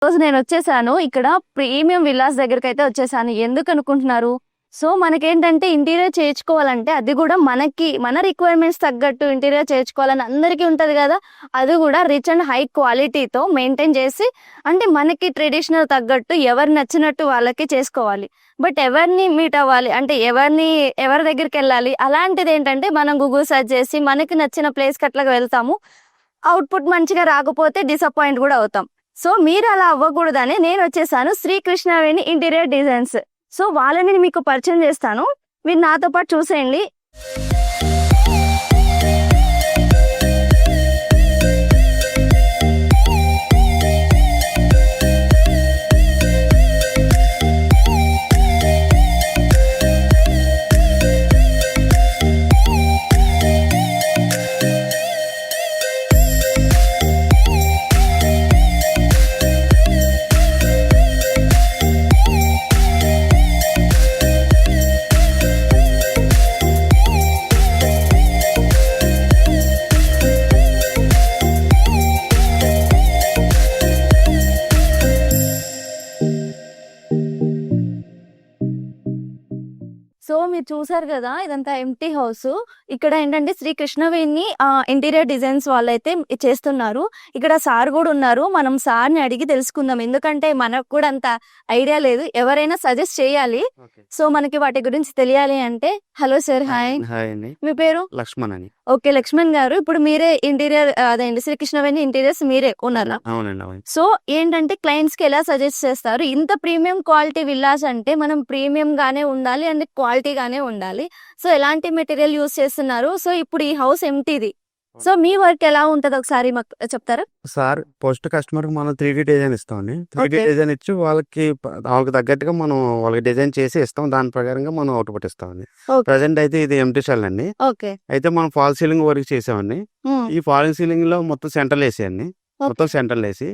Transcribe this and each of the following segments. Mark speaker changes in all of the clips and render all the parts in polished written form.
Speaker 1: రోజు నేను వచ్చేసాను ఇక్కడ ప్రీమియం విల్లాస్ దగ్గరికి అయితే వచ్చేసాను. ఎందుకు అనుకుంటున్నారు? సో మనకేంటంటే ఇంటీరియర్ చేయించుకోవాలంటే అది కూడా మన రిక్వైర్మెంట్స్ తగ్గట్టు ఇంటీరియర్ చేయించుకోవాలని అందరికీ ఉంటది కదా. అది కూడా రిచ్ అండ్ హై క్వాలిటీతో మెయింటైన్ చేసి అంటే మనకి ట్రెడిషనల్ తగ్గట్టు ఎవరు నచ్చినట్టు వాళ్ళకి చేసుకోవాలి. బట్ ఎవరిని మీట్ అవ్వాలి అంటే ఎవరి దగ్గరికి వెళ్ళాలి అలాంటిది ఏంటంటే మనం గూగుల్ సెర్చ్ చేసి మనకి నచ్చిన ప్లేస్కి అట్లాగా వెళ్తాము. అవుట్పుట్ మంచిగా రాకపోతే డిసప్పాయింట్ కూడా అవుతాం. సో మీరు అలా అవ్వకూడదని నేను వచ్చేసాను శ్రీకృష్ణవేణి ఇంటీరియర్ డిజైన్స్. సో వాళ్ళని మీకు పరిచయం చేస్తాను, మీరు నాతో పాటు చూసేయండి. సో మీరు చూసారు కదా, ఇదంతా ఎంటీ హౌస్. ఇక్కడ ఏంటంటే శ్రీకృష్ణవేణి ఇంటీరియర్ డిజైన్స్ వాళ్ళైతే చేస్తున్నారు. ఇక్కడ సార్ కూడా ఉన్నారు, మనం సార్ని అడిగి తెలుసుకుందాం. ఎందుకంటే మనకు కూడా అంత ఐడియా లేదు, ఎవరైనా సజెస్ట్ చేయాలి. సో మనకి వాటి గురించి తెలియాలి అంటే. Hello sir, hi. మీ పేరు?
Speaker 2: లక్ష్మణ్ అని.
Speaker 1: ఓకే, లక్ష్మణ్ గారు. ఇప్పుడు మీరే ఇంటీరియర్ అదేంటి శ్రీకృష్ణవేణి ఇంటీరియర్స్ మీరే ఉన్నారా?
Speaker 2: అవునండి.
Speaker 1: సో ఏంటంటే క్లయింట్స్ కి ఎలా సజెస్ట్ చేస్తారు? ఇంత ప్రీమియం క్వాలిటీ విల్లాస్ అంటే మనం ప్రీమియం గానే ఉండాలి అండ్ క్వాలిటీ గానే ఉండాలి. సో ఎలాంటి మెటీరియల్ యూస్ చేస్తున్నారు? సో ఇప్పుడు ఈ హౌస్ ఎంటీది. సో మీ వర్క్ ఎలా ఉంటది ఒకసారి మాకు చెప్తారా?
Speaker 2: సార్ పోస్ట్ కస్టమర్ కి మనం 3D డిజైన్ ఇస్తామండి. 3D డిజైన్ ఇచ్చి వాళ్ళకి తగ్గట్టుగా మనం వాళ్ళకి డిజైన్ చేసి ఇస్తాం. దాని ప్రకారంగా మనం అవుట్పుట్ ఇస్తామండి. ప్రెసెంట్ అయితే ఇది ఎంటీ షెల్ అండి. అయితే మనం ఫాల్ సీలింగ్ వర్క్ చేసామండి. ఈ ఫాల్ సీలింగ్ లో మొత్తం సెంట్రల్ వేసేయండి. మొత్తం సెంట్రల్ వేసి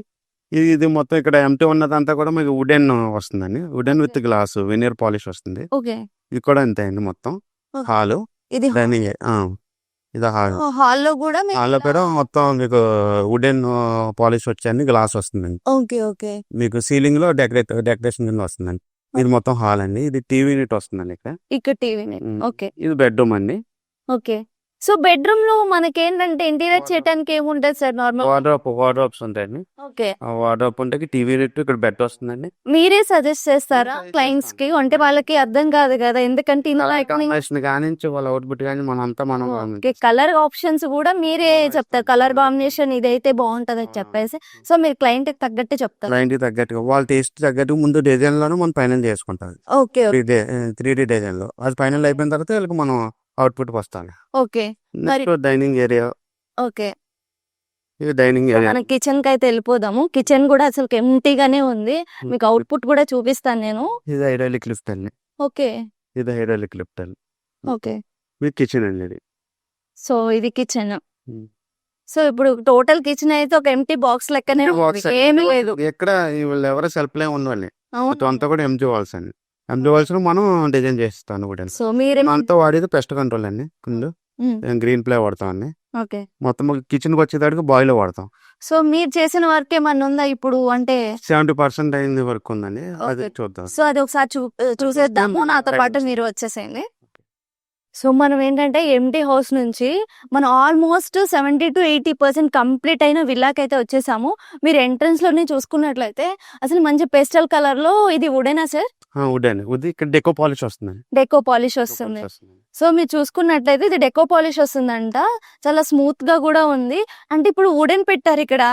Speaker 2: ఇది మొత్తం ఇక్కడ ఎంటీ ఉన్నదంతా కూడా మీకు వుడెన్ వస్తుందండి. Wooden with glass veneer polish వస్తుంది. ఇది కూడా అంతే అండి. మొత్తం హాలు ఇది
Speaker 1: హాల్లో కూడా
Speaker 2: మొత్తం మీకు వుడెన్ పాలిష్ వచ్చి గ్లాస్ వస్తుందండి. మీకు సీలింగ్ లో డెకరేషన్ కింద వస్తుందండి. ఇది మొత్తం హాల్ అండి. ఇది టీవీ యూనిట్ వస్తుందండి.
Speaker 1: ఇక్కడ టీవీ యూనిట్.
Speaker 2: ఇది బెడ్రూమ్ అండి.
Speaker 1: ఓకే. సో బెడ్రూమ్ లో మనకి ఏంటంటే ఇంటీరియర్ చేయడానికి ఏముంటది సార్? నార్మల్
Speaker 2: వార్డ్రోబ్స్ ఉంటాయండి. వార్డ్రోబ్ ఉంటే టీవీ యూనిట్, ఇక్కడ బెడ్ వస్తుందండి.
Speaker 1: మీరే సజెస్ట్ చేస్తారా క్లయింట్స్ కి? అంటే వాళ్ళకి అర్థం కాదు కదా, ఎందుకంటే
Speaker 2: వాళ్ళ అవుట్పుట్ కానీ మనం
Speaker 1: కలర్ ఆప్షన్స్ కూడా మీరే చెప్తారు. కలర్ కాంబినేషన్ ఇదైతే బాగుంటది అని చెప్పేసి సో మీరు క్లయింట్ కి తగ్గట్టు చెప్తారు.
Speaker 2: క్లయింట్ కి తగ్గట్టుగా వాళ్ళ టేస్ట్ తగ్గట్టు ముందు డిజైన్ లోనే మనం ఫైనల్ చేసుకుంటాం. 3D డిజైన్ లో అది ఫైనల్ అయిపోయిన తర్వాత వీళ్ళకి మనం అవుట్పుట్ వస్తాను. Dining area. Dining area.
Speaker 1: మన కిచెన్ కి అయితే వెళ్ళిపోదాము. కిచెన్ కూడా అసలు ఎంటీగానే ఉంది. మీకు అవుట్పుట్ కూడా చూపిస్తాను నేను.
Speaker 2: ఇది హైడ్రాలిక్ లిఫ్ట్ అండి. ఇది హైడ్రాలిక్ లిఫ్ట్ అండి. మీ కిచెన్ అండి ఇది.
Speaker 1: సో ఇది కిచెన్. సో ఇప్పుడు టోటల్ కిచెన్ అయితే ఒక ఎంటీ బాక్స్ లెక్కనే ఏమీ లేదు.
Speaker 2: ఎక్కడ ఎవరో సెల్ఫ్ లే ఉండాలి. అంతా కూడా ఎంటీ వాల్స్ అండి. ఎంటీ మనం డిజైన్ చేస్తాను కూడా.
Speaker 1: సో మీరు
Speaker 2: అంతా వాడేది పెస్ట్ కంట్రోల్ అండి. గ్రీన్ ప్లే వాడతాం అండి. మొత్తం కిచెన్ కి వచ్చేదానికి బాయిల్ వాడతాం.
Speaker 1: సో మీరు చేసిన వర్క్ ఏమన్నా ఉందా ఇప్పుడు? అంటే
Speaker 2: 70% అయింది వర్క్ ఉందండి. అది చూద్దాం.
Speaker 1: సో అది ఒకసారి చూసేద్దాము. నాతో పాటు మీరు వచ్చేసేయండి. సో మనం ఏంటంటే ఎంటీ హౌస్ నుంచి మనం ఆల్మోస్ట్ 70 to 80% కంప్లీట్ అయిన విల్లాకి అయితే వచ్చేసాము. మీరు ఎంట్రన్స్ లోనే చూసుకున్నట్లయితే అసలు మంచి పేస్టల్ కలర్ లో ఇది వుడెనా సార్?
Speaker 2: వుడెన్. ఇక్కడ డెకో పాలిష్ వస్తుంది.
Speaker 1: డెకో పాలిష్ వస్తుంది. సో మీరు చూసుకున్నట్లయితే ఇది డెకో పాలిష్ వస్తుందంట. చాలా స్మూత్ గా కూడా ఉంది. అంటే ఇప్పుడు వుడెన్ పెట్టారు ఇక్కడ,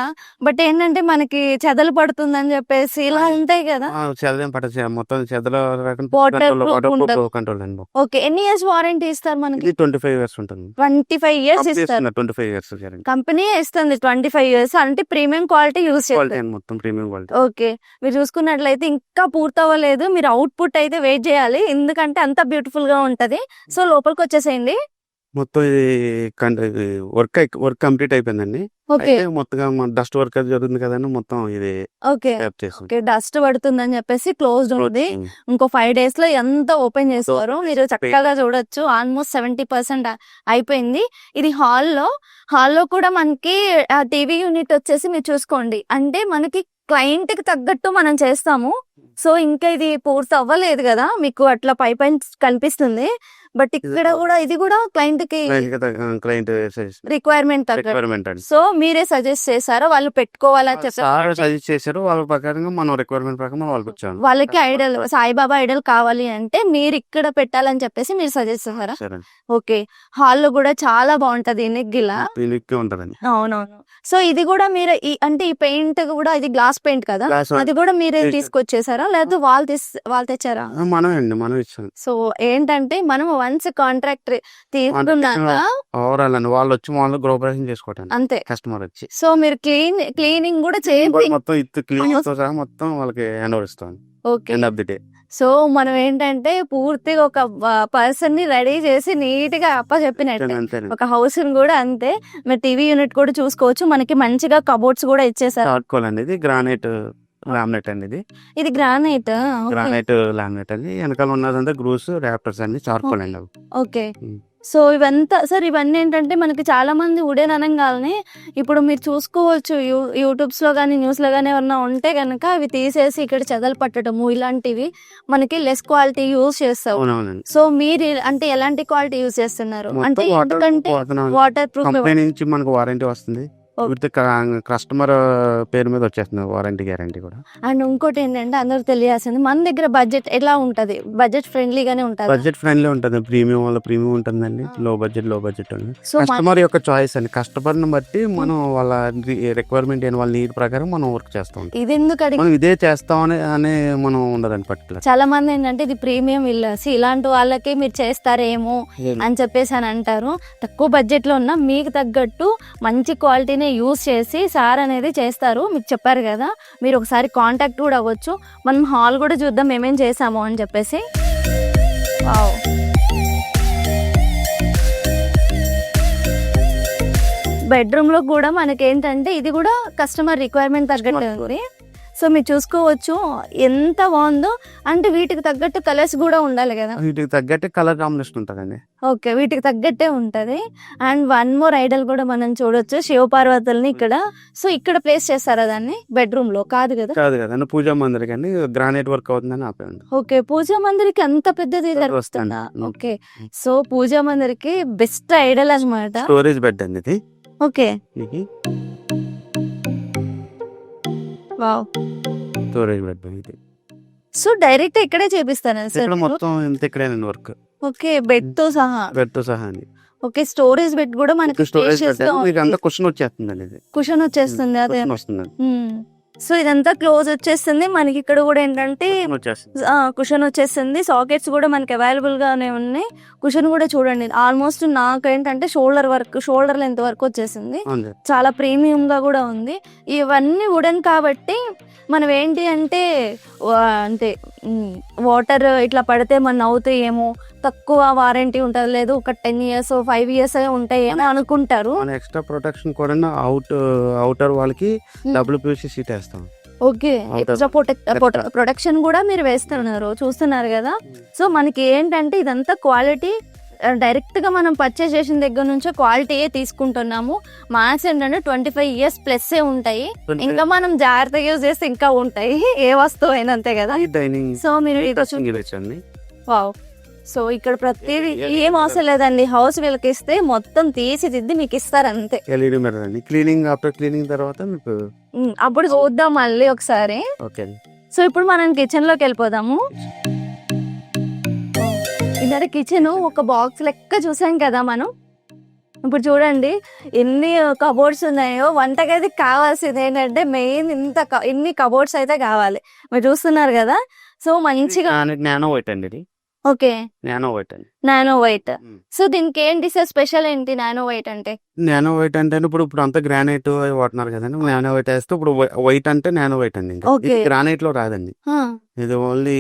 Speaker 1: బట్ ఏంటంటే మనకి చెదలు పడుతుందని చెప్పేసి ఇలా ఉంటాయి కదా. ఓకే, ఎన్ని ఇయర్స్ వారంటీ ఇస్తారు మనకి?
Speaker 2: 25 years ఉంటుంది.
Speaker 1: 25 years ఇస్తారు.
Speaker 2: 25 years
Speaker 1: కంపెనీ ఇస్తుంది 25 years. అంటే ప్రీమియం క్వాలిటీ యూస్ చేస్తారు.
Speaker 2: మొత్తం ప్రీమియం క్వాలిటీ.
Speaker 1: ఓకే, మీరు చూసుకున్నట్లయితే ఇంకా పూర్తవ్వలేదు. మీరు అవుట్పుట్ అయితే వెయిట్ చేయాలి, ఎందుకంటే అంత బ్యూటిఫుల్ గా ఉంటది. సో లోపలికి వచ్చేసేయండి.
Speaker 2: మొత్తం ఇది వర్క్ కంప్లీట్ అయిపోయిందండి. మొత్తం డస్ట్ వర్క్ అది జరుగుతుంది కదండి. మొత్తం ఇది
Speaker 1: డస్ట్ పడుతుందని చెప్పేసి క్లోజ్డ్ ఉంది. ఇంకో 5 days లో ఎంత ఓపెన్ చేస్తారు మీరు చక్కగా చూడొచ్చు. ఆల్మోస్ట్ 70% అయిపోయింది. ఇది హాల్లో కూడా మనకి టీవీ యూనిట్ వచ్చేసి మీరు చూసుకోండి. అంటే మనకి క్లయింట్ కి తగ్గట్టు మనం చేస్తాము. సో ఇంకా ఇది పూర్తి అవ్వలేదు కదా, మీకు అట్లా పై పైన కనిపిస్తుంది. బట్ ఇక్కడ కూడా ఇది కూడా క్లయింట్ కి
Speaker 2: క్లయింట్
Speaker 1: రిక్వైర్మెంట్ తగ్గట్టు.
Speaker 2: రిక్వైర్మెంట్ అండి.
Speaker 1: సో మీరే సజెస్ట్ చేశారా వాళ్ళు పెట్టుకోవాలా
Speaker 2: సార్
Speaker 1: చెప్పారు?
Speaker 2: సజెస్ట్ చేశారు, వాళ్ళ ప్రకారంగా మనం రిక్వైర్మెంట్ ప్రకారం మనం వాళ్ళకి వచ్చాను.
Speaker 1: వాళ్ళకి ఐడల్ సాయిబాబా ఐడల్ కావాలి అంటే మీరు ఇక్కడ పెట్టాలని చెప్పేసి మీరు సజెస్ట్ చేశారా?
Speaker 2: సరే
Speaker 1: ఓకే. హాల్లో కూడా చాలా బాగుంటది నెగ్గిలా.
Speaker 2: పీలిక్ ఉంటదండి.
Speaker 1: అవునవును. సో ఇది కూడా మీరు అంటే ఈ పెయింట్ కూడా ఇది గ్లాస్ పెయింట్ కదా,
Speaker 2: Glass
Speaker 1: అది కూడా మీరే తీసుకొచ్చేసారా లేదా వాళ్ళు తెచ్చారా?
Speaker 2: మనం ఇచ్చాం.
Speaker 1: సో ఏంటంటే మనం వన్స్ కాంట్రాక్ట్ తీసుకున్నాక
Speaker 2: ఓవరాల్ అండి వాళ్ళు వచ్చి వాళ్ళు గృహప్రవేశం చేసుకోవటానికి
Speaker 1: అంతే.
Speaker 2: కస్టమర్ వచ్చి
Speaker 1: సో మీరు క్లీనింగ్ కూడా చేయండి.
Speaker 2: మొత్తం క్లీన్ తో సహా మొత్తం వాళ్ళకి హ్యాండ్ ఓవర్ ఇస్తాం
Speaker 1: okay.
Speaker 2: End of the day.
Speaker 1: So మనం ఏంటంటే పూర్తిగా ఒక పర్సన్ ని రెడీ చేసి నీట్ గా చెప్పినట్టు
Speaker 2: అంతేనండి.
Speaker 1: ఒక హౌస్ ని కూడా అంతే. మీరు టీవీ యూనిట్ కూడా చూసుకోవచ్చు, మనకి మంచిగా కబోర్డ్స్ కూడా ఇచ్చేసారు.
Speaker 2: చార్కోల్ అండి, ఇది గ్రానైట్ లామినేట్ అండి.
Speaker 1: ఇది గ్రానైట్.
Speaker 2: గ్రానైట్ లామినేట్ అండి. వెనకాల ఉన్నదంతా గ్రూస్ ర్యాప్టర్స్ అండి, చార్కోల్ అండి అవి.
Speaker 1: ఓకే. సో ఇవంతా సార్ ఇవన్నీ ఏంటంటే మనకి చాలా మంది వుడెన్ అనగానే ఇప్పుడు మీరు చూసుకోవచ్చు యూట్యూబ్స్ లో కానీ న్యూస్ లో కానీ ఏమన్నా ఉంటే కనుక అవి తీసేసి ఇక్కడ చెదలు పట్టడము ఇలాంటివి మనకి లెస్ క్వాలిటీ యూజ్ చేస్తాం.
Speaker 2: అవునవునండి.
Speaker 1: సో మీరు అంటే ఎలాంటి క్వాలిటీ యూజ్ చేస్తున్నారు అంటే ఎందుకంటే వాటర్ ప్రూఫ్
Speaker 2: కంపెనీ నుంచి మనకు వారంటీ వస్తుంది, విత్ కస్టమర్ పేరు మీద వచ్చేస్తుంది వారంటీ గ్యారంటీ కూడా.
Speaker 1: అండ్ ఇంకోటి ఏంటంటే అందరూ తెలియాల్సింది మన దగ్గర బడ్జెట్ ఎలా ఉంటది, బడ్జెట్ ఫ్రెండ్లీగానే ఉంటది.
Speaker 2: బడ్జెట్ ఫ్రెండ్లీ ఉంటుంది, ప్రీమియం వల్ల ప్రీమియం ఉంటుందండి, లో బడ్జెట్ ఉంది.
Speaker 1: సో
Speaker 2: కస్టమర్ యొక్క చాయిస్ అండి, కస్టమర్ ని బట్టి మనం వాళ్ళ రిక్వైర్మెంట్ వాళ్ళ నీడ్ ప్రకారం మనం వర్క్ చేస్తాం.
Speaker 1: ఇది ఎందుకు అడిగి
Speaker 2: మనం ఇదే చేస్తాం అనే మనం ఉండదండి పర్టికులర్.
Speaker 1: చాలా మంది ఏంటంటే ఇది ప్రీమియం విల్లాస్ ఇలాంటి వాళ్ళకి మీరు చేస్తారేమో అని చెప్పేసి అని అంటారు. తక్కువ బడ్జెట్ లో ఉన్న మీకు తగ్గట్టు మంచి క్వాలిటీని యూజ్ చేసి సార్ అనేది చేస్తారు. మీకు చెప్పారు కదా, మీరు ఒకసారి కాంటాక్ట్ కూడా అవ్వచ్చు. మనం హాల్ కూడా చూద్దాం ఏమేం చేసాము అని చెప్పేసి. వావ్. బెడ్రూమ్ లో కూడా మనకి ఏంటంటే ఇది కూడా కస్టమర్ రిక్వైర్మెంట్ తగ్గట్టు ఉంది. సో మీరు చూసుకోవచ్చు ఎంత బాగుందో. అంటే వీటికి తగ్గట్టు కలర్స్ కూడా ఉండాలి కదా,
Speaker 2: వీటికి తగ్గట్టు కలర్ కాంబినేషన్ ఉంటుందండి.
Speaker 1: ఓకే. వీటికి తగ్గట్టే ఉంటది. అండ్ వన్ మోర్ ఐడల్ కూడా మనం చూడొచ్చు, శివపార్వతుల్ని ఇక్కడ. సో ఇక్కడ ప్లేస్ చేస్తారా దాన్ని బెడ్రూమ్ లో? కాదు కదా,
Speaker 2: కాదు పూజా మందిర్ కానీ గ్రానైట్ వర్క్ అవుతుందని ఆపేయండి.
Speaker 1: ఓకే. పూజా మందిర్కి అంత పెద్దది వస్తుందా? ఓకే. సో పూజా మందిర్కి బెస్ట్ ఐడల్ అన్నమాట.
Speaker 2: స్టోరేజ్ బెడ్ అండి ఇది.
Speaker 1: ఓకే. వావ్.
Speaker 2: స్టోరేజ్ బెడ్ ఇది.
Speaker 1: సో డైరెక్ట్ ఇక్కడే చేపిస్తాను సార్
Speaker 2: మొత్తం ఇంత ఇక్కడే వర్క్.
Speaker 1: ఓకే. బెడ్ తో సహా
Speaker 2: అండి.
Speaker 1: ఓకే. స్టోరేజ్ బెడ్ కూడా మనకి
Speaker 2: స్టోరేజ్ బెడ్ అంతా కుషన్ వచ్చేస్తుందండి, ఇది
Speaker 1: కుషన్ వచ్చేస్తుంది. అదే
Speaker 2: వస్తుందండి.
Speaker 1: సో ఇదంతా క్లోజ్ వచ్చేస్తుంది మనకి. ఇక్కడ కూడా ఏంటంటే కుషన్ వచ్చేస్తుంది. సాకెట్స్ కూడా మనకి అవైలబుల్ గానే ఉన్నాయి. కుషన్ కూడా చూడండి, ఆల్మోస్ట్ నాకు ఏంటంటే షోల్డర్ లెంత్ వరకు వచ్చేసింది. చాలా ప్రీమియం గా కూడా ఉంది. ఇవన్నీ వుడెన్ కాబట్టి మనం ఏంటి అంటే వాటర్ ఇట్లా పడితే మన అవుతాయేమో, తక్కువ వారంటీ ఉంటుంది, లేదు ఒక 10 years 5 years ఉంటాయి అని అనుకుంటారు.
Speaker 2: ఎక్స్ట్రా ప్రొటెక్షన్ కూడా అవుటర్ వాళ్ళకి WPC షీట్ వేస్తాం.
Speaker 1: ఓకే. ఎక్స్ట్రా ప్రొటెక్షన్ కూడా మీరు వేస్తున్నారు, చూస్తున్నారు కదా. సో మనకి ఏంటంటే ఇదంతా క్వాలిటీ డైరెక్ట్ గా మనం పర్చేస్ చేసిన దగ్గర నుంచి క్వాలిటీయే తీసుకుంటున్నాము. మ్యాక్స్ ఏంటంటే 25 years ప్లస్ ఉంటాయి. ఇంకా మనం జాగ్రత్తగా యూజ్ చేస్తే ఇంకా ఉంటాయి, ఏ వస్తువు అయినా అంతే కదా.
Speaker 2: సో మీరు
Speaker 1: వావ్. సో ఇక్కడ ప్రతిదీ ఏం అవసరం లేదండి, హౌస్ వీళ్ళకి ఇస్తే మొత్తం తీసిదిద్ది మీకు ఇస్తారు అంతే.
Speaker 2: LED మిర్రర్ అండి. క్లీనింగ్ ఆఫ్టర్ క్లీనింగ్ తర్వాత మీకు
Speaker 1: అప్పుడు చూద్దాం మళ్ళీ ఒకసారి.
Speaker 2: ఓకే.
Speaker 1: సో ఇప్పుడు మనం కిచెన్ లోకి వెళ్ళిపోదాము. ఇద్దరు కిచెన్ ఒక బాక్స్ లెక్క చూసాం కదా మనం. ఇప్పుడు చూడండి ఎన్ని కబోర్డ్స్ ఉన్నాయో. వంటగది కావాల్సింది ఏంటంటే మెయిన్ ఇన్ని కబోర్డ్స్ అయితే కావాలి. మీరు చూస్తున్నారు కదా. సో మంచిగా
Speaker 2: నానో వైట్ అండి ఇది.
Speaker 1: ఓకే.
Speaker 2: నానో వైట్ అండి.
Speaker 1: Nano white. సో దీనికి ఏంటి సార్ స్పెషల్ ఏంటి నానో వైట్ అంటే?
Speaker 2: నానో వైట్ అంటే ఇప్పుడు అంతా గ్రానైట్ వాడుతున్నారు కదండి. నానో వైట్ వేస్తే ఇప్పుడు వైట్ అంటే నానో వైట్ అండి. గ్రానైట్ లో రాదండి, ఇది ఓన్లీ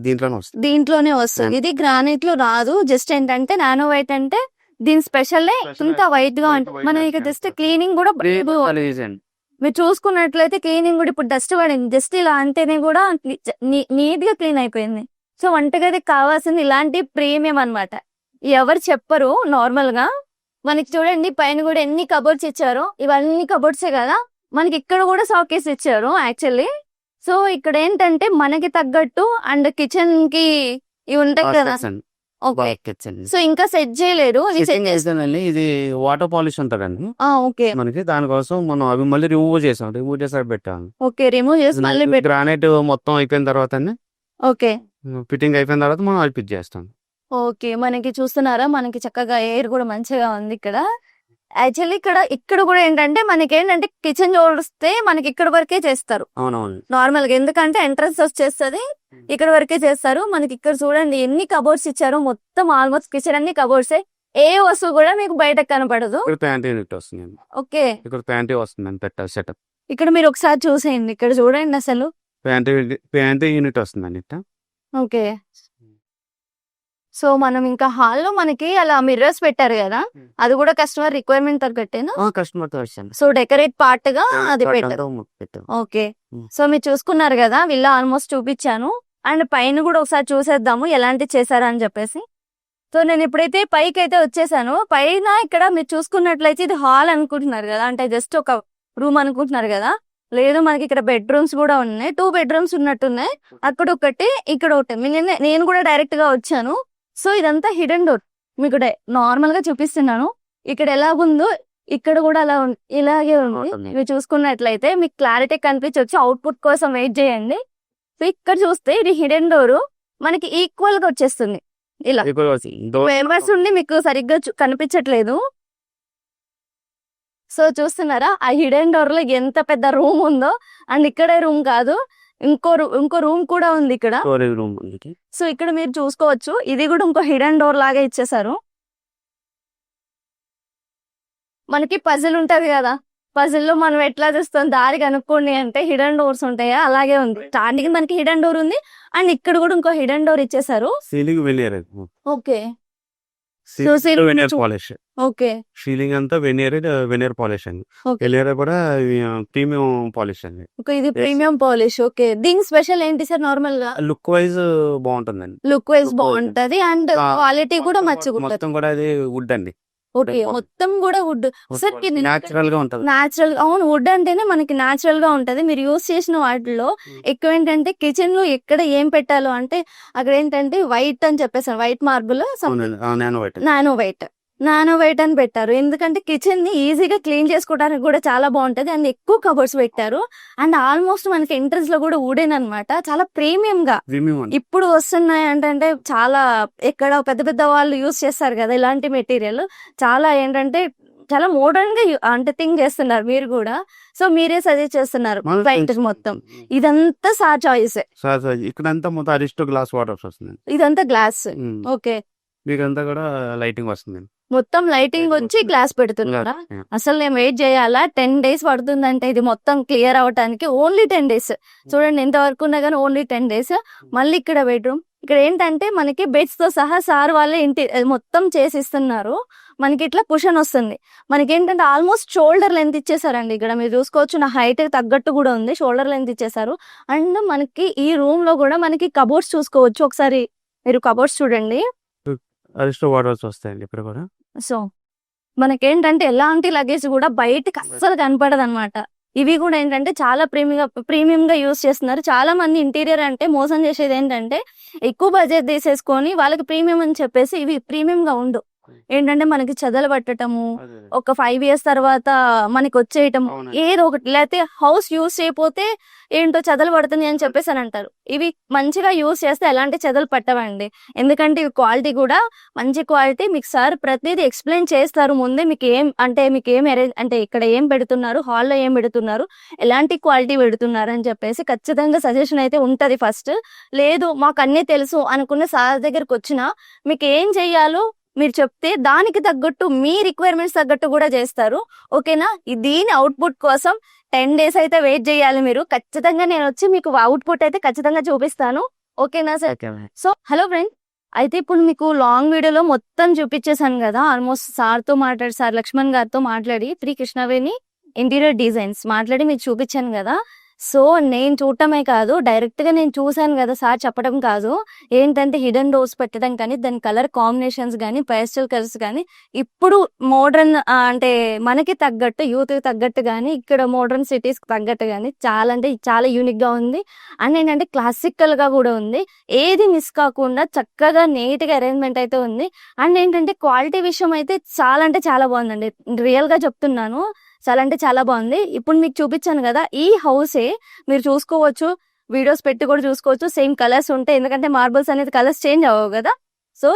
Speaker 1: దీంట్లోనే వస్తుంది. ఇది గ్రానైట్ లో రాదు. జస్ట్ ఏంటంటే నానో వైట్ అంటే దీని స్పెషల్ ఇంత వైట్ గా ఉంటుంది. మనం ఇక జస్ట్ క్లీనింగ్ కూడా మీరు చూసుకున్నట్లయితే క్లీనింగ్ కూడా ఇప్పుడు డస్ట్ పడింది, జస్ట్ ఇలా అంటేనే కూడా నీట్ గా క్లీన్ అయిపోయింది. సో వంటగదికి కావాల్సింది ఇలాంటి ప్రీమియం అన్నమాట. ఎవరు చెప్పరు నార్మల్ గా. మనకి చూడండి పైన కూడా ఎన్ని కబోర్డ్స్ ఇచ్చారో, ఇవన్నీ కబోర్డ్సే కదా. మనకి ఇక్కడ కూడా సాకేస్ ఇచ్చారు యాక్చువల్లీ. సో ఇక్కడ ఏంటంటే మనకి తగ్గట్టు అండ్ కిచెన్ కి ఇవి ఉంటాయి కదా. ఓకే, సో ఇంకా సెట్ చేయలేదు.
Speaker 2: ఇది వాటర్ పాలిష్ ఉంటదండి
Speaker 1: ఓకే
Speaker 2: మనకి, దానికోసం మనం అవి మళ్ళీ రిమూవ్ చేసి పెట్టాము.
Speaker 1: ఓకే, రిమూవ్ చేసి మళ్ళీ
Speaker 2: గ్రానైట్ మొత్తం అయిపోయిన తర్వాత
Speaker 1: ఓకే
Speaker 2: ఫిట్టింగ్ అయిపోయిన తర్వాత మనం అది ఫిట్ చేస్తాం.
Speaker 1: ఓకే, మనకి చూస్తున్నారా, మనకి చక్కగా ఎయిర్ కూడా మంచిగా ఉంది ఇక్కడ. యాక్చువల్లీ ఇక్కడ కూడా ఏంటంటే మనకి ఏంటంటే కిచెన్ చూస్తే మనకి ఇక్కడ వరకే చేస్తారు
Speaker 2: అవునవును
Speaker 1: నార్మల్ గా, ఎందుకంటే ఎంట్రన్స్ వచ్చేస్తుంది ఇక్కడ వరకే చేస్తారు. మనకి ఇక్కడ చూడండి ఎన్ని కబోర్డ్స్ ఇచ్చారు, మొత్తం ఆల్మోస్ట్ కిచెన్ అన్ని కబోర్డ్సే. ఏ వస్తువు కూడా మీకు బయటకు కనపడదు.
Speaker 2: ప్యాంటీ యూనిట్ వస్తుంది.
Speaker 1: ఓకే,
Speaker 2: ఇక్కడ ప్యాంటీ వస్తుంది పెట్టాలి సెటప్.
Speaker 1: ఇక్కడ మీరు ఒకసారి చూసేయండి, ఇక్కడ చూడండి అసలు
Speaker 2: ప్యాంటీ యూనిట్ వస్తుందండి.
Speaker 1: ఓకే, సో మనం ఇంకా హాల్లో మనకి అలా మిర్రర్స్ పెట్టారు కదా, అది కూడా కస్టమర్ రిక్వైర్మెంట్ తగ్గట్టేనా?
Speaker 2: కస్టమర్ తో
Speaker 1: సో డెకరేట్ పార్ట్ గా అది పెట్టారు. ఓకే, సో మీరు చూసుకున్నారు కదా, విల్లా ఆల్మోస్ట్ చూపించాను. అండ్ పైన కూడా ఒకసారి చూసేద్దాము ఎలాంటి చేశారా అని చెప్పేసి. సో నేను ఇప్పుడైతే పైకి అయితే వచ్చేసాను. పైన ఇక్కడ మీరు చూసుకున్నట్లయితే ఇది హాల్ అనుకుంటున్నారు కదా, అంటే జస్ట్ ఒక రూమ్ అనుకుంటున్నారు కదా. లేదు, మనకి ఇక్కడ బెడ్రూమ్స్ కూడా ఉన్నాయి. 2 బెడ్రూమ్స్ ఉన్నట్టున్నాయి, అక్కడ ఒకటి ఇక్కడ ఒకటి. నేను కూడా డైరెక్ట్ గా వచ్చాను. సో ఇదంతా హిడెన్ డోర్, మీకు నార్మల్ గా చూపిస్తున్నాను. ఇక్కడ ఎలా ఉందో ఇక్కడ కూడా అలా ఇలాగే ఉంది. మీరు చూసుకున్నట్లయితే మీకు క్లారిటీ కనిపించవచ్చు. అవుట్పుట్ కోసం వెయిట్ చేయండి. సో ఇక్కడ చూస్తే ఇది హిడెన్ డోర్ మనకి ఈక్వల్ గా వచ్చేస్తుంది. ఇలా మెంబర్స్ ఉండి మీకు సరిగ్గా కనిపించట్లేదు. సో చూస్తున్నారా, ఆ హిడెన్ డోర్ లో ఎంత పెద్ద రూమ్ ఉందో. అండ్ ఇక్కడే రూమ్ కాదు, ఇంకో రూమ్ కూడా ఉంది ఇక్కడ. సో ఇక్కడ మీరు చూసుకోవచ్చు, ఇది కూడా ఇంకో హిడెన్ డోర్ లాగా ఇచ్చేసారు. మనకి పజిల్ ఉంటది కదా, పజిల్ లో మనం ఎట్లా చూస్తాం దారి కనుక్కోండి అంటే హిడెన్ డోర్స్ ఉంటాయా, అలాగే ఉంది. స్టార్టింగ్ మనకి హిడెన్ డోర్ ఉంది, అండ్ ఇక్కడ కూడా ఇంకో హిడెన్ డోర్ ఇచ్చేసారు. ఓకే, ఓకే,
Speaker 2: సీలింగ్ అంతా వెనియర్ పాలిష్ అండి. వెనియర్ కూడా ప్రీమియం పాలిష్ అండి.
Speaker 1: ఇది ప్రీమియం పాలిష్. ఓకే, దీని స్పెషల్ ఏంటి సార్? నార్మల్ గా
Speaker 2: లుక్ వైజ్ బాగుంటుందండి.
Speaker 1: లుక్ వైజ్ బాగుంటది, అండ్ క్వాలిటీ కూడా మంచిగా ఉంటుంది.
Speaker 2: మొత్తం కూడా అది వుడ్ అండి.
Speaker 1: ఓకే, మొత్తం కూడా వుడ్. సార్
Speaker 2: నాచురల్ గా ఉంటది.
Speaker 1: నాచురల్, అవును, వుడ్ అంటేనే మనకి నాచురల్ గా ఉంటది. మీరు యూజ్ చేసిన వాటిలో ఎక్కువ ఏంటంటే కిచెన్ లో ఎక్కడ ఏం పెట్టాలో అంటే అక్కడ ఏంటంటే వైట్ అని చెప్పేసాను, వైట్ మార్బుల్, నానో వైట్ అని పెట్టారు. ఎందుకంటే కిచెన్ ని ఈజీగా క్లీన్ చేసుకోవడానికి కూడా చాలా బాగుంటది. అండ్ ఎక్కువ కబోర్డ్స్ పెట్టారు. అండ్ ఆల్మోస్ట్ మనకి ఎంట్రన్స్ లో కూడా వుడెన్ అన్నమాట, చాలా ప్రీమియం గా ఇప్పుడు వస్తున్నాయి. అంటే చాలా ఎక్కడ పెద్ద పెద్ద వాళ్ళు యూజ్ చేస్తారు కదా ఇలాంటి మెటీరియల్, చాలా ఏంటంటే చాలా మోడర్న్ గా అంటే థింక్ చేస్తున్నారు మీరు కూడా. సో మీరే సజెస్ట్ చేస్తున్నారు వైట్ మొత్తం. ఇదంతా సార్ చాయిస్.
Speaker 2: ఇక్కడంతా మొత్తం అరిస్టో గ్లాస్ వాటర్ వస్తుంది.
Speaker 1: ఇదంతా గ్లాస్. ఓకే,
Speaker 2: మీకంతా కూడా లైటింగ్ వస్తుంది.
Speaker 1: మొత్తం లైటింగ్ వచ్చి గ్లాస్ పెడుతున్నారా? అసలు నేను వెయిట్ చేయాలా? 10 days పడుతుందంటే ఇది మొత్తం క్లియర్ అవటానికి. Only 10 days. చూడండి ఎంత వరకు ఉన్నా కానీ ఓన్లీ 10 days. మళ్ళీ ఇక్కడ బెడ్రూమ్, ఇక్కడ ఏంటంటే మనకి బెడ్స్ తో సహా సార్ వాళ్ళే ఇంటి మొత్తం చేసి ఇస్తున్నారు. మనకి ఇట్లా కుషన్ వస్తుంది. మనకి ఏంటంటే ఆల్మోస్ట్ షోల్డర్ లెంత్ ఇచ్చేసారండి. ఇక్కడ మీరు చూసుకోవచ్చు, నా హైట్ తగ్గట్టు కూడా ఉంది, షోల్డర్ లెంత్ ఇచ్చేసారు. అండ్ మనకి ఈ రూమ్ లో కూడా మనకి కబోర్డ్స్ చూసుకోవచ్చు. ఒకసారి మీరు కబోర్డ్స్ చూడండి,
Speaker 2: అరిస్టో వాటర్స్ వస్తాయండి ఇక్కడ కూడా.
Speaker 1: సో మనకేంటంటే ఎలాంటి లగేజ్ కూడా బయటకి అస్సలు కనపడదు అనమాట. ఇవి కూడా ఏంటంటే చాలా ప్రీమియం గా యూజ్ చేస్తున్నారు. చాలా మంది ఇంటీరియర్ అంటే మోసం చేసేది ఏంటంటే ఎక్కువ బడ్జెట్ తీసేసుకొని వాళ్ళకి ప్రీమియం అని చెప్పేసి ఇవి ప్రీమియం గా ఉండు. ఏంటంటే మనకి చెదలు పట్టటము, ఒక 5 years తర్వాత మనకి వచ్చేయటము, ఏదో ఒకటి. లేకపోతే హౌస్ యూజ్ చేయకపోతే ఏంటో చెదలు పడుతుంది అని చెప్పేసి అని అంటారు. ఇవి మంచిగా యూజ్ చేస్తే ఎలాంటి చెదలు పట్టవండి. ఎందుకంటే ఇవి క్వాలిటీ కూడా మంచి క్వాలిటీ. మీకు సార్ ప్రతిదీ ఎక్స్ప్లెయిన్ చేస్తారు ముందే. మీకు ఏం అరేంజ్ అంటే ఇక్కడ ఏం పెడుతున్నారు, హాల్లో ఏం పెడుతున్నారు, ఎలాంటి క్వాలిటీ పెడుతున్నారు అని చెప్పేసి ఖచ్చితంగా సజెషన్ అయితే ఉంటది. ఫస్ట్ లేదు మాకు అన్నీ తెలుసు అనుకున్న సార్ దగ్గరకు వచ్చినా మీకు ఏం చెయ్యాలో మీరు చెప్తే దానికి తగ్గట్టు మీ రిక్వైర్మెంట్స్ తగ్గట్టు కూడా చేస్తారు. ఓకేనా? దీని అవుట్పుట్ కోసం 10 days అయితే వెయిట్ చేయాలి మీరు. ఖచ్చితంగా నేను వచ్చి మీకు అవుట్పుట్ అయితే ఖచ్చితంగా చూపిస్తాను. ఓకేనా సార్? సో హలో ఫ్రెండ్, అయితే ఇప్పుడు మీకు లాంగ్ వీడియోలో మొత్తం చూపించేసాను కదా. ఆల్మోస్ట్ సార్ లక్ష్మణ్ గారితో మాట్లాడి 3 కృష్ణవేణి ఇంటీరియర్ డిజైన్స్ మాట్లాడి మీకు చూపించాను కదా. సో నేను చూడటమే కాదు, డైరెక్ట్ గా నేను చూసాను కదా, సార్ చెప్పడం కాదు, ఏంటంటే హిడెన్ డోర్స్ పెట్టడం కానీ, దాని కలర్ కాంబినేషన్స్ కానీ, పేస్టల్ కలర్స్ కానీ, ఇప్పుడు మోడర్న్ అంటే మనకి తగ్గట్టు, యూత్ కి తగ్గట్టు కానీ, ఇక్కడ మోడర్న్ సిటీస్ తగ్గట్టు కానీ చాలా అంటే చాలా యూనిక్ గా ఉంది. అండ్ ఏంటంటే క్లాసికల్ గా కూడా ఉంది. ఏది మిస్ కాకుండా చక్కగా నీట్ గా అరేంజ్మెంట్ అయితే ఉంది. అండ్ ఏంటంటే క్వాలిటీ విషయం అయితే చాలా అంటే చాలా బాగుందండి, రియల్ గా చెప్తున్నాను. చాలా అంటే చాలా బాగుంది. ఇప్పుడు మీకు చూపించాను కదా, ఈ హౌసే మీరు చూసుకోవచ్చు, వీడియోస్ పెట్టి కూడా చూసుకోవచ్చు. సేమ్ కలర్స్ ఉంటాయి, ఎందుకంటే మార్బుల్స్ అనేది కలర్స్ చేంజ్ అవ్వవు కదా. సో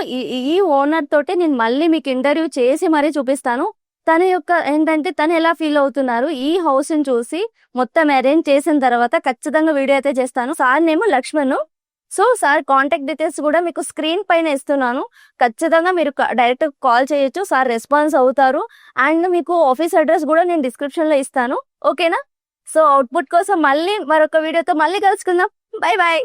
Speaker 1: ఈ ఓనర్ తోటి నేను మళ్ళీ మీకు ఇంటర్వ్యూ చేసి మరీ చూపిస్తాను. తన యొక్క ఏంటంటే తను ఎలా ఫీల్ అవుతున్నారు ఈ హౌస్ ని చూసి. మొత్తం అరేంజ్ చేసిన తర్వాత ఖచ్చితంగా వీడియో అయితే చేస్తాను. సార్ నేమో Laxman. So sir contact details కూడా మీకు స్క్రీన్ పైన ఇస్తున్నాను. ఖచ్చితంగా మీరు డైరెక్ట్ కాల్ చేయొచ్చు, సార్ రెస్పాన్స్ అవుతారు. అండ్ మీకు ఆఫీస్ అడ్రస్ కూడా నేను డిస్క్రిప్షన్ లో ఇస్తాను. ఓకేనా? సో అవుట్పుట్ కోసం మళ్ళీ మరొక వీడియోతో మళ్ళీ కలుసుకుందాం. Bye bye.